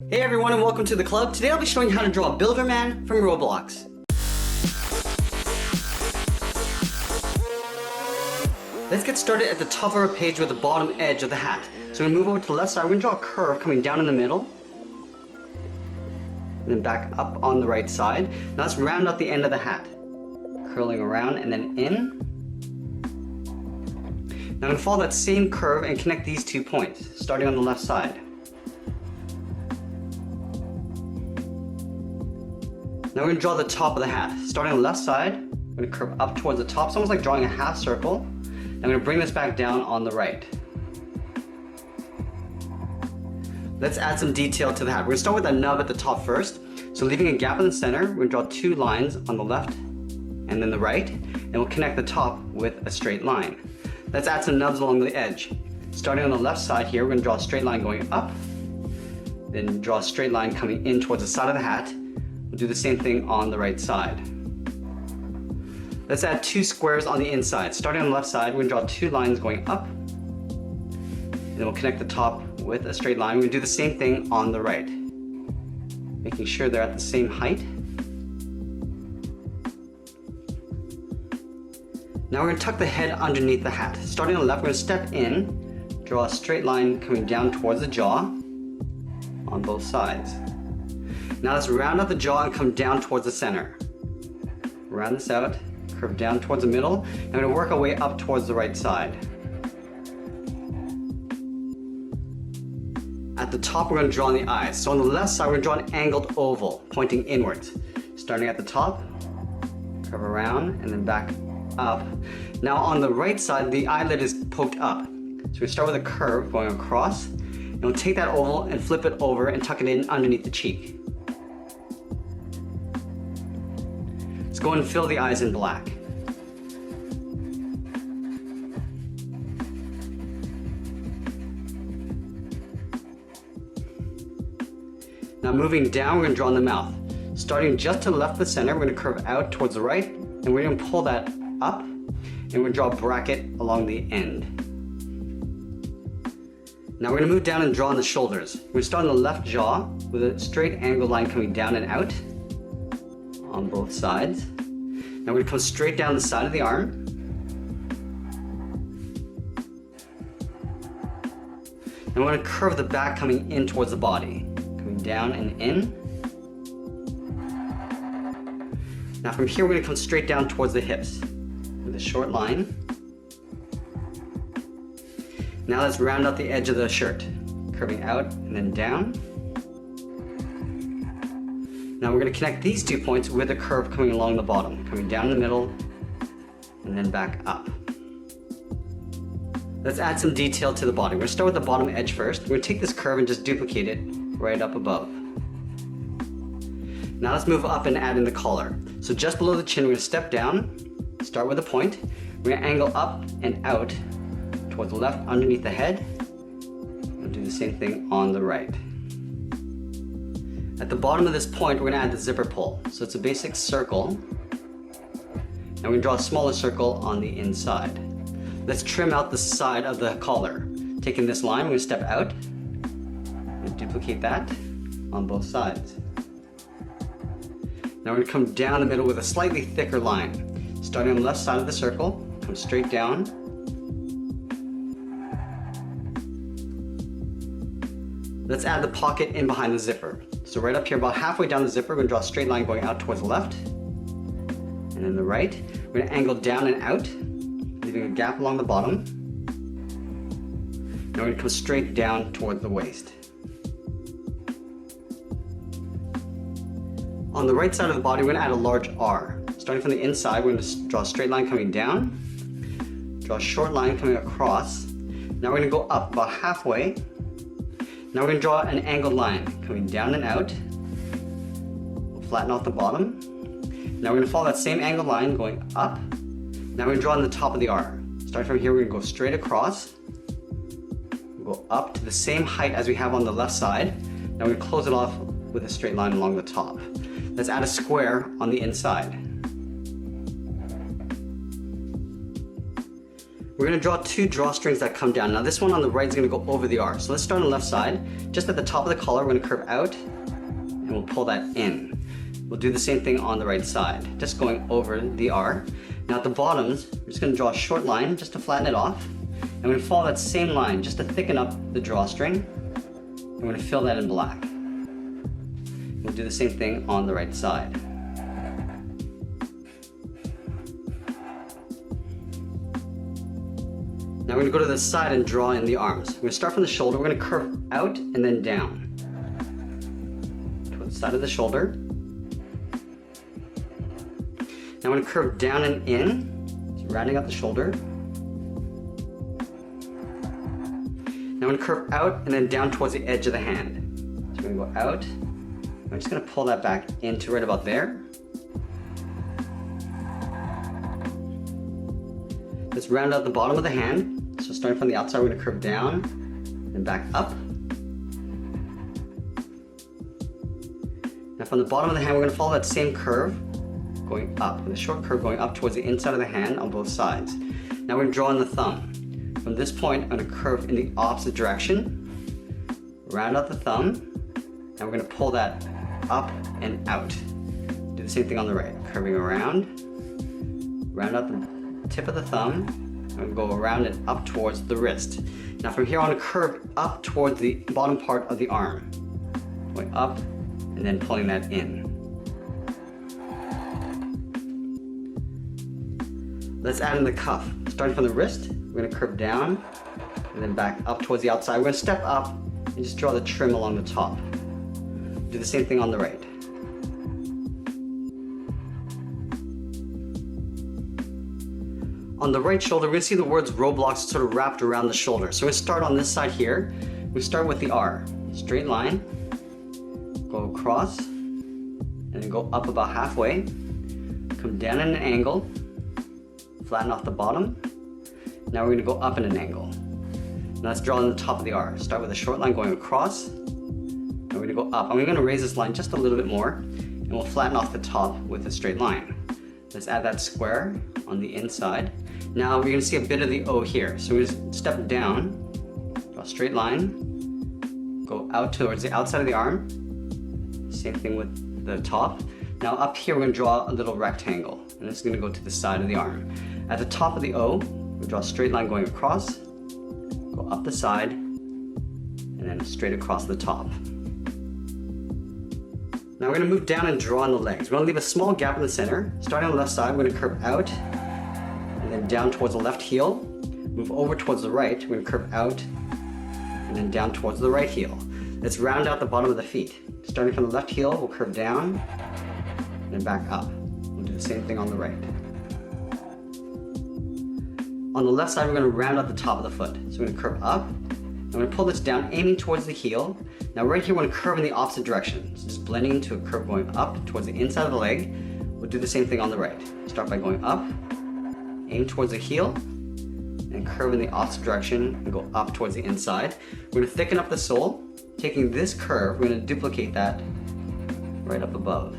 Hey everyone and welcome to the club. Today I'll be showing you how to draw Builderman from Roblox. Let's get started at the top of our page with the bottom edge of the hat. So I'm going to move over to the left side. We're going to draw a curve coming down in the middle. And then back up on the right side. Now let's round out the end of the hat. Curling around and then in. Now I'm going to follow that same curve and connect these 2 points, starting on the left side. Now we're going to draw the top of the hat. Starting on the left side, I'm going to curve up towards the top. It's almost like drawing a half circle. I'm going to bring this back down on the right. Let's add some detail to the hat. We're going to start with a nub at the top first. So leaving a gap in the center, we're going to draw 2 lines on the left and then the right, and we'll connect the top with a straight line. Let's add some nubs along the edge. Starting on the left side here, we're going to draw a straight line going up, then draw a straight line coming in towards the side of the hat. We'll do the same thing on the right side. Let's add 2 squares on the inside. Starting on the left side, we're going to draw 2 lines going up. And then we'll connect the top with a straight line. We're going to do the same thing on the right. Making sure they're at the same height. Now we're going to tuck the head underneath the hat. Starting on the left, we're going to step in, draw a straight line coming down towards the jaw on both sides. Now let's round out the jaw and come down towards the center. Round this out, curve down towards the middle, and we're going to work our way up towards the right side. At the top, we're going to draw in the eyes. So on the left side, we're going to draw an angled oval, pointing inwards. Starting at the top, curve around, and then back up. Now on the right side, the eyelid is poked up. So we start with a curve going across, and we'll take that oval and flip it over and tuck it in underneath the cheek. Let's go and fill the eyes in black. Now moving down, we're going to draw in the mouth. Starting just to the left of the center, we're going to curve out towards the right, and we're going to pull that up, and we're going to draw a bracket along the end. Now we're going to move down and draw on the shoulders. We're going to start on the left jaw with a straight angled line coming down and out on both sides. Now we're going to come straight down the side of the arm. And we're going to curve the back coming in towards the body. Coming down and in. Now from here we're going to come straight down towards the hips with a short line. Now let's round out the edge of the shirt. Curving out and then down. Now we're going to connect these 2 points with a curve coming along the bottom, coming down the middle, and then back up. Let's add some detail to the body. We're going to start with the bottom edge first. We're going to take this curve and just duplicate it right up above. Now let's move up and add in the collar. So just below the chin, we're going to step down, start with a point. We're going to angle up and out towards the left underneath the head. We'll do the same thing on the right. At the bottom of this point, we're going to add the zipper pull. So it's a basic circle, and we're going to draw a smaller circle on the inside. Let's trim out the side of the collar. Taking this line, we're going to step out and duplicate that on both sides. Now we're going to come down the middle with a slightly thicker line. Starting on the left side of the circle, come straight down. Let's add the pocket in behind the zipper. So right up here, about halfway down the zipper, we're going to draw a straight line going out towards the left, and then the right. We're going to angle down and out, leaving a gap along the bottom. Now we're going to come straight down toward the waist. On the right side of the body, we're going to add a large R. Starting from the inside, we're going to draw a straight line coming down, draw a short line coming across. Now we're going to go up about halfway. Now we're going to draw an angled line coming down and out. We'll flatten out the bottom. Now we're going to follow that same angled line going up. Now we're going to draw on the top of the R. Starting from here, we're going to go straight across. We'll go up to the same height as we have on the left side. Now we're going to close it off with a straight line along the top. Let's add a square on the inside. we're going to draw two drawstrings that come down. Now this one on the right is going to go over the R. So let's start on the left side. Just at the top of the collar, we're going to curve out and we'll pull that in. We'll do the same thing on the right side, just going over the R. Now at the bottoms, we're just going to draw a short line just to flatten it off. And we're going to follow that same line just to thicken up the drawstring. And we're going to fill that in black. We'll do the same thing on the right side. Now we're going to go to the side and draw in the arms. We're going to start from the shoulder. We're going to curve out and then down. To the side of the shoulder. Now I'm going to curve down and in, so rounding out the shoulder. Now I'm going to curve out and then down towards the edge of the hand. So we're going to go out. I'm just going to pull that back into right about there. Let's round out the bottom of the hand. So starting from the outside, we're going to curve down and back up. Now from the bottom of the hand, we're going to follow that same curve, going up, with a short curve going up towards the inside of the hand on both sides. Now we're going to draw in the thumb. From this point, I'm going to curve in the opposite direction, round out the thumb, and we're going to pull that up and out. Do the same thing on the right, curving around, round out the tip of the thumb, and go around and up towards the wrist. Now from here, I want to curve up towards the bottom part of the arm, going up and then pulling that in. Let's add in the cuff. Starting from the wrist, we're going to curve down and then back up towards the outside. We're going to step up and just draw the trim along the top. Do the same thing on the right. On the right shoulder, we're going to see the words Roblox sort of wrapped around the shoulder. So we're going to start on this side here. We start with the R. Straight line, go across, and then go up about halfway. Come down at an angle, flatten off the bottom. Now we're going to go up in an angle. Now let's draw on the top of the R. Start with a short line going across, and we're going to go up. And we're going to raise this line just a little bit more, and we'll flatten off the top with a straight line. Let's add that square on the inside. Now we're going to see a bit of the O here. So we're going to step down, draw a straight line, go out towards the outside of the arm. Same thing with the top. Now up here we're going to draw a little rectangle, and it's going to go to the side of the arm. At the top of the O, we draw a straight line going across, go up the side, and then straight across the top. Now we're going to move down and draw on the legs. We're going to leave a small gap in the center. Starting on the left side, we're going to curve out and then down towards the left heel. Move over towards the right, we're going to curve out and then down towards the right heel. Let's round out the bottom of the feet. Starting from the left heel, we'll curve down and then back up. We'll do the same thing on the right. On the left side, we're going to round out the top of the foot. So we're going to curve up. I'm going to pull this down, aiming towards the heel. Now right here, we're going to curve in the opposite direction. So just blending into a curve going up towards the inside of the leg. We'll do the same thing on the right. Start by going up, aim towards the heel, and curve in the opposite direction and go up towards the inside. We're going to thicken up the sole. Taking this curve, we're going to duplicate that right up above.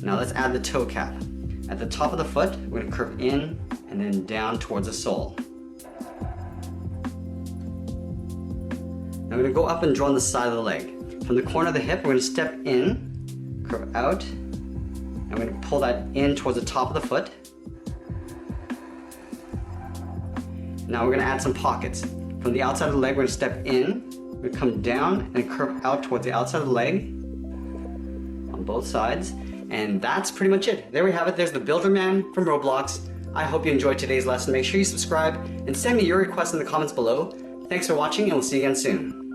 Now let's add the toe cap. At the top of the foot, we're going to curve in and then down towards the sole. Now we're going to go up and draw on the side of the leg. From the corner of the hip, we're going to step in, curve out, and we're going to pull that in towards the top of the foot. Now we're going to add some pockets. From the outside of the leg, we're going to step in, we're going to come down and curve out towards the outside of the leg on both sides. And that's pretty much it. There we have it. There's the Builderman from Roblox. I hope you enjoyed today's lesson. Make sure you subscribe and send me your requests in the comments below. Thanks for watching, and we'll see you again soon.